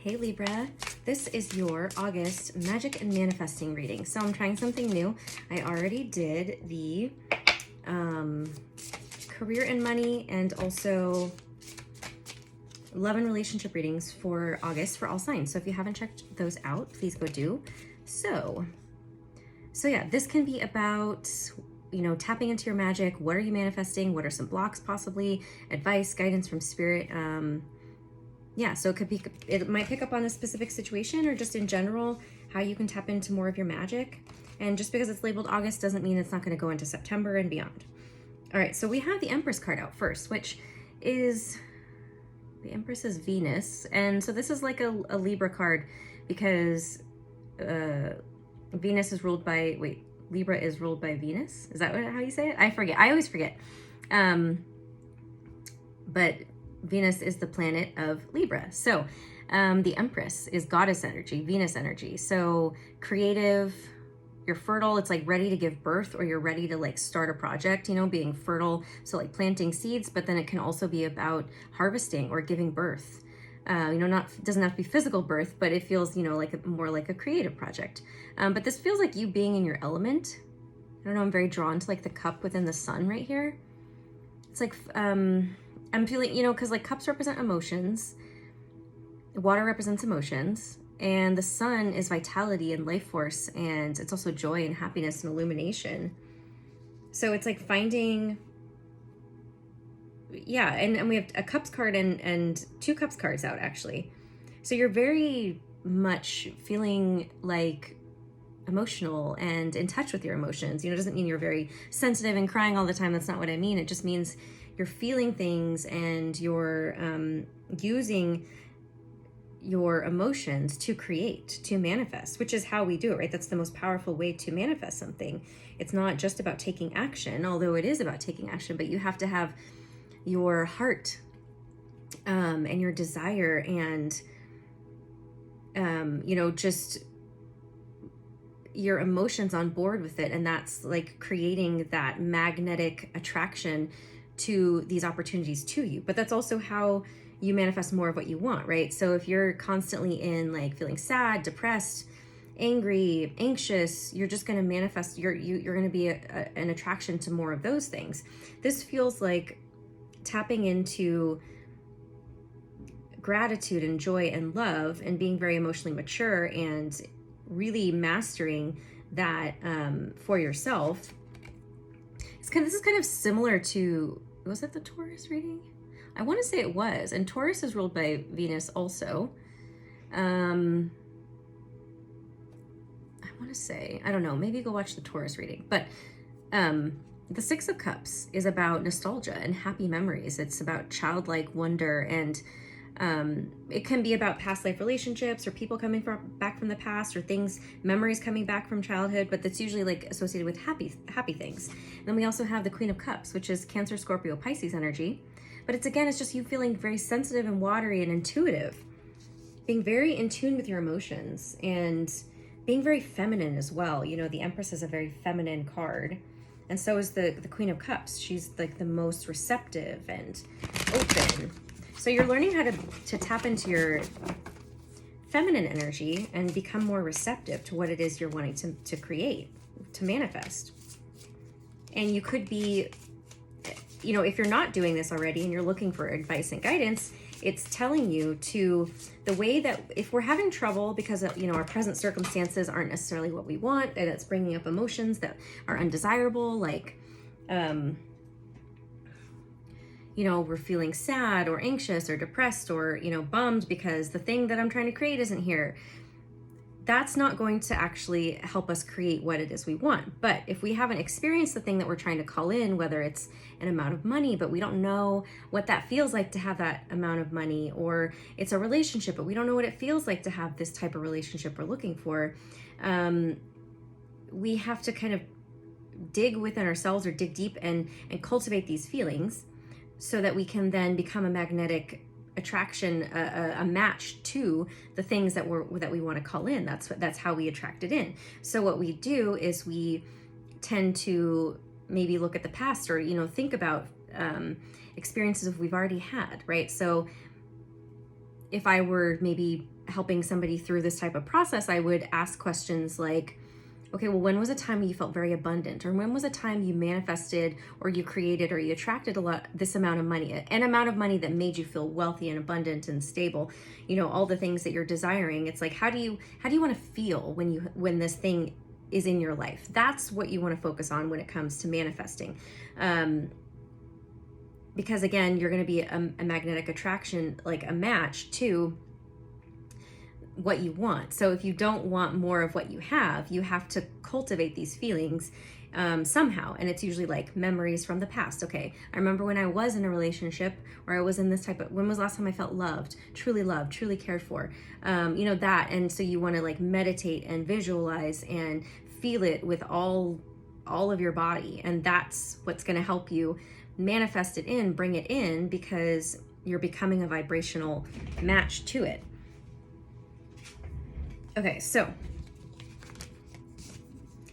Hey Libra, this is your August Magic and Manifesting reading. So I'm trying something new. I already did the career and money and also love and relationship readings for August for all signs. So if you haven't checked those out, please go do. So yeah, this can be about, you know, tapping into your magic. What are you manifesting? What are some blocks possibly? Advice, guidance from spirit. Yeah, so it might pick up on a specific situation or just in general, how you can tap into more of your magic. And just because it's labeled August doesn't mean it's not going to go into September and beyond. All right, so we have the Empress card out first, which is, the Empress is Venus. And so this is like a Libra card because Venus is ruled by, Libra is ruled by Venus. Is that how you say it? I forget. I always forget. But Venus is the planet of Libra. So the Empress is goddess energy, Venus energy. So creative, you're fertile. It's like ready to give birth, or you're ready to like start a project, you know, being fertile. So like planting seeds, but then it can also be about harvesting or giving birth. You know, doesn't have to be physical birth, but it feels, you know, like more like a creative project. But this feels like you being in your element. I don't know, I'm very drawn to like the cup within the sun right here. It's like, I'm feeling, you know, because like cups represent emotions, water represents emotions, and the sun is vitality and life force, and it's also joy and happiness and illumination. So it's like finding, yeah, and we have a cups card and two cups cards out actually. So you're very much feeling like emotional and in touch with your emotions. You know, it doesn't mean you're very sensitive and crying all the time. That's not what I mean. It just means you're feeling things and you're using your emotions to create, to manifest, which is how we do it, right? That's the most powerful way to manifest something. It's not just about taking action, although it is about taking action, but you have to have your heart and your desire and, you know, just your emotions on board with it. And that's like creating that magnetic attraction to these opportunities to you. But that's also how you manifest more of what you want, right? So if you're constantly in like feeling sad, depressed, angry, anxious, you're just going to manifest, you're going to be an attraction to more of those things. This feels like tapping into gratitude and joy and love and being very emotionally mature and really mastering that for yourself. This is kind of similar to, was it the Taurus reading? I want to say it was. And Taurus is ruled by Venus also. I want to say, I don't know, maybe go watch the Taurus reading. But the Six of Cups is about nostalgia and happy memories. It's about childlike wonder, and it can be about past life relationships or people coming back from the past, or things, memories coming back from childhood, but that's usually like associated with happy things. And then we also have the Queen of Cups, which is Cancer, Scorpio, Pisces energy. But it's just you feeling very sensitive and watery and intuitive, being very in tune with your emotions and being very feminine as well. You know, the Empress is a very feminine card. And so is the Queen of Cups. She's like the most receptive and open. So you're learning how to tap into your feminine energy and become more receptive to what it is you're wanting to create, to manifest. And you could be, you know, if you're not doing this already and you're looking for advice and guidance, it's telling you to, the way that if we're having trouble because, you know, our present circumstances aren't necessarily what we want, and it's bringing up emotions that are undesirable, like, you know, we're feeling sad or anxious or depressed or, you know, bummed because the thing that I'm trying to create isn't here. That's not going to actually help us create what it is we want. But if we haven't experienced the thing that we're trying to call in, whether it's an amount of money, but we don't know what that feels like to have that amount of money, or it's a relationship, but we don't know what it feels like to have this type of relationship we're looking for, we have to kind of dig within ourselves or dig deep and cultivate these feelings so that we can then become a magnetic attraction, a match to the things that we want to call in. That's how we attract it in. So what we do is we tend to maybe look at the past, or, you know, think about experiences we've already had, right? So if I were maybe helping somebody through this type of process, I would ask questions like, okay, well, when was a time you felt very abundant? Or when was a time you manifested or you created or you attracted this amount of money, an amount of money that made you feel wealthy and abundant and stable, all the things that you're desiring. It's like, how do you want to feel when this thing is in your life? That's what you want to focus on when it comes to manifesting. Because again, you're going to be a magnetic attraction, like a match to what you want. So if you don't want more of what you have to cultivate these feelings somehow. And it's usually like memories from the past. Okay, I remember when I was in a relationship or I was in this type of, when was the last time I felt loved, truly cared for, that. And so you want to like meditate and visualize and feel it with all of your body. And that's what's going to help you manifest it in, bring it in, because you're becoming a vibrational match to it. Okay, so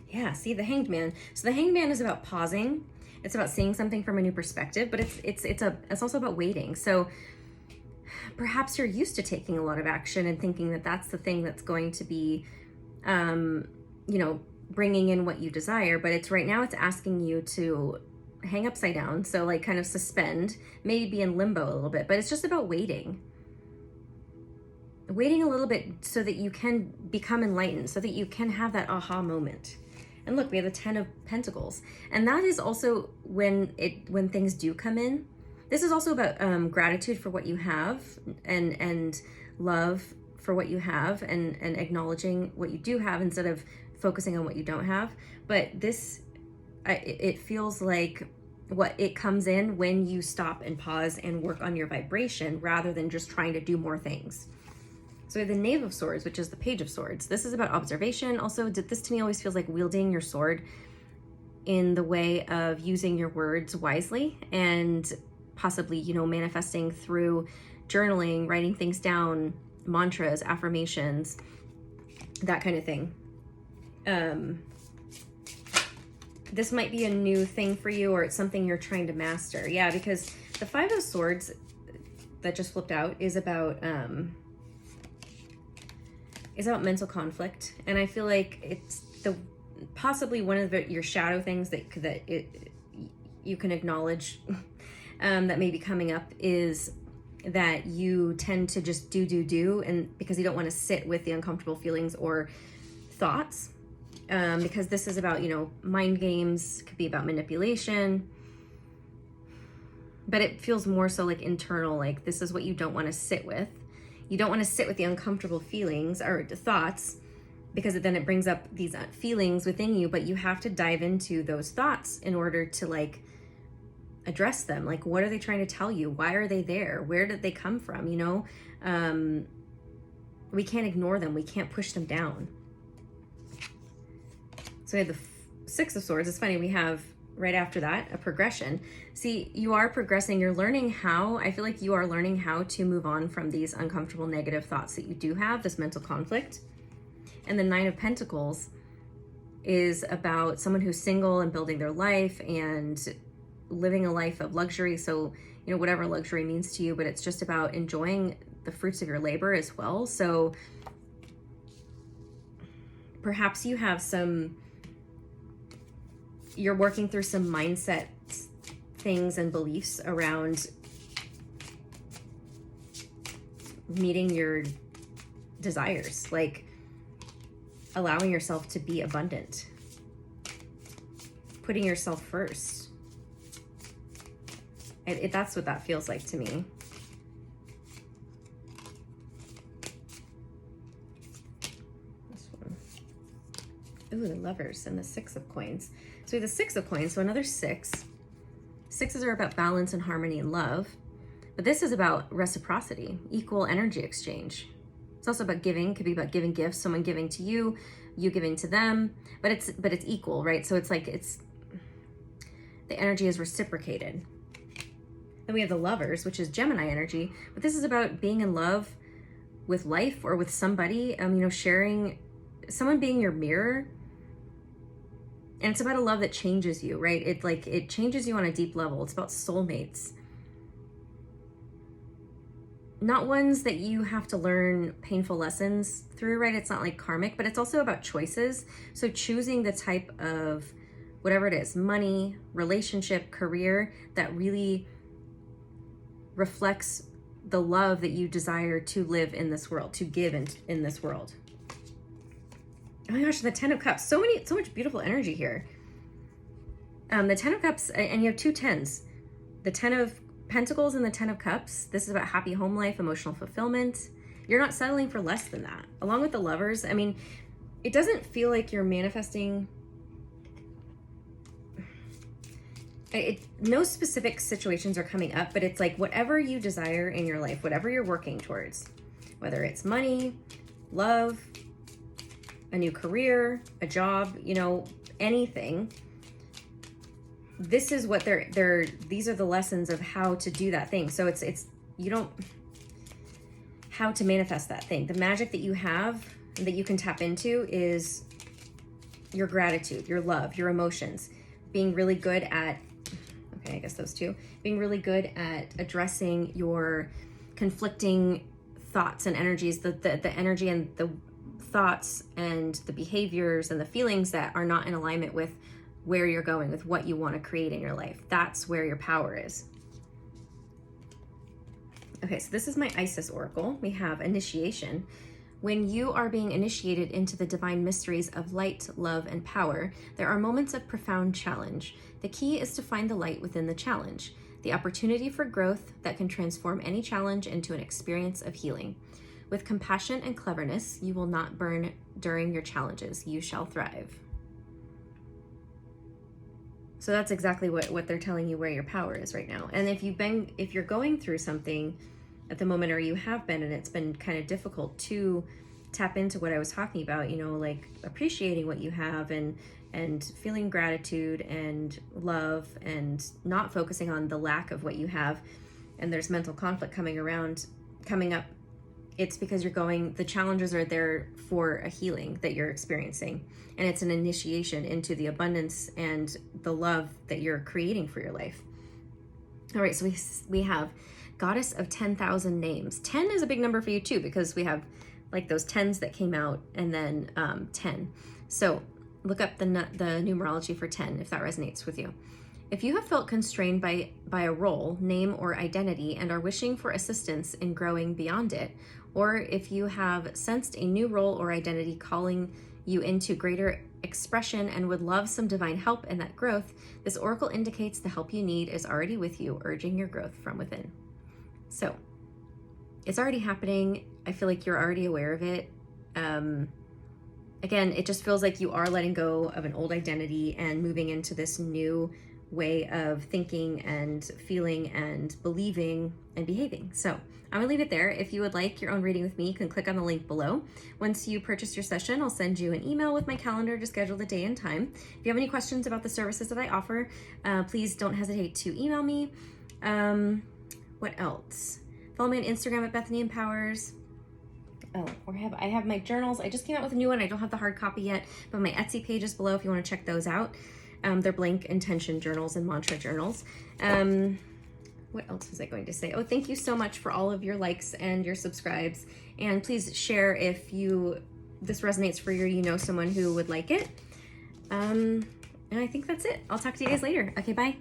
yeah, see the Hanged Man. So the Hanged Man is about pausing. It's about seeing something from a new perspective, but it's also about waiting. So perhaps you're used to taking a lot of action and thinking that that's the thing that's going to be, bringing in what you desire. But it's right now it's asking you to hang upside down. So like kind of suspend, maybe be in limbo a little bit, but it's just about waiting a little bit so that you can become enlightened, so that you can have that aha moment. And look, we have the 10 of Pentacles. And that is also when things do come in. This is also about gratitude for what you have and love for what you have and acknowledging what you do have instead of focusing on what you don't have. But it feels like it comes in when you stop and pause and work on your vibration rather than just trying to do more things. So we have the Knave of Swords, which is the Page of Swords. This is about observation. Also, this to me always feels like wielding your sword in the way of using your words wisely and possibly, manifesting through journaling, writing things down, mantras, affirmations, that kind of thing. This might be a new thing for you, or it's something you're trying to master. Yeah, because the Five of Swords that just flipped out is about mental conflict, and I feel like it's possibly one of your shadow things that you can acknowledge that may be coming up is that you tend to just do, and because you don't want to sit with the uncomfortable feelings or thoughts, because this is about mind games, could be about manipulation, but it feels more so like internal, like this is what you don't want to sit with. You don't want to sit with the uncomfortable feelings or the thoughts, because then it brings up these feelings within you, but you have to dive into those thoughts in order to like address them. Like, what are they trying to tell you? Why are they there? Where did they come from? We can't ignore them. We can't push them down. So we have the Six of Swords. It's funny, we have right after that a progression. See, you are progressing. You're learning how, I feel like you are learning how to move on from these uncomfortable negative thoughts that you do have, this mental conflict. And the Nine of Pentacles is about someone who's single and building their life and living a life of luxury. So, whatever luxury means to you, but it's just about enjoying the fruits of your labor as well. So perhaps you have you're working through some mindset things and beliefs around meeting your desires, like allowing yourself to be abundant, putting yourself first. That's what that feels like to me. This one. Ooh, the Lovers and the Six of Coins. So we have the Six of Coins, so another six. Sixes are about balance and harmony and love, but this is about reciprocity, equal energy exchange. It's also about giving. Could be about giving gifts, someone giving to you, you giving to them, but it's equal, right? So it's like the energy is reciprocated. Then we have the Lovers, which is Gemini energy, but this is about being in love with life or with somebody, sharing, someone being your mirror. And it's about a love that changes you, right? It changes you on a deep level. It's about soulmates. not ones that you have to learn painful lessons through, right? It's not like karmic, but it's also about choices. So choosing the type of whatever it is, money, relationship, career, that really reflects the love that you desire to live in this world, to give in this world. Oh my gosh, the 10 of Cups. So much beautiful energy here. The 10 of Cups, and you have two 10s. The 10 of Pentacles and the 10 of Cups. This is about happy home life, emotional fulfillment. You're not settling for less than that. Along with the Lovers, I mean, it doesn't feel like you're manifesting. No specific situations are coming up, but it's like whatever you desire in your life, whatever you're working towards, whether it's money, love, a new career, a job, you know, anything. This is what these are the lessons of how to do that thing. So how to manifest that thing. The magic that you have and that you can tap into is your gratitude, your love, your emotions, being really good at, okay, I guess those two, being really good at addressing your conflicting thoughts and energies, the energy and the thoughts and the behaviors and the feelings that are not in alignment with where you're going, with what you want to create in your life. That's where your power is. Okay, so this is my Isis Oracle. We have initiation. When you are being initiated into the divine mysteries of light, love, and power, there are moments of profound challenge. The key is to find the light within the challenge, the opportunity for growth that can transform any challenge into an experience of healing. With compassion and cleverness, you will not burn during your challenges. You shall thrive. So that's exactly what they're telling you where your power is right now. And if you're going through something at the moment, or you have been, and it's been kind of difficult to tap into what I was talking about, you know, like appreciating what you have and feeling gratitude and love and not focusing on the lack of what you have, and there's mental conflict coming up, it's because the challenges are there for a healing that you're experiencing. And it's an initiation into the abundance and the love that you're creating for your life. All right, so we have Goddess of 10,000 names. 10 is a big number for you too, because we have like those 10s that came out, and then 10. So look up the numerology for 10 if that resonates with you. If you have felt constrained by a role, name, or identity and are wishing for assistance in growing beyond it, or if you have sensed a new role or identity calling you into greater expression and would love some divine help in that growth, this oracle indicates the help you need is already with you, urging your growth from within. So it's already happening. I feel like you're already aware of it. Again, it just feels like you are letting go of an old identity and moving into this new way of thinking and feeling and believing and behaving. So I'm gonna leave it there. If you would like your own reading with me, you can click on the link below. Once you purchase your session, I'll send you an email with my calendar to schedule the day and time. If you have any questions about the services that I offer, please don't hesitate to email me. What else? Follow me on Instagram at Bethany Empowers. Oh, I have my journals. I just came out with a new one. I don't have the hard copy yet, but my Etsy page is below if you want to check those out. They're blank intention journals and mantra journals. What else was I going to say? Oh, thank you so much for all of your likes and your subscribes. And please share if this resonates for you, someone who would like it. And I think that's it. I'll talk to you guys later. Okay, bye.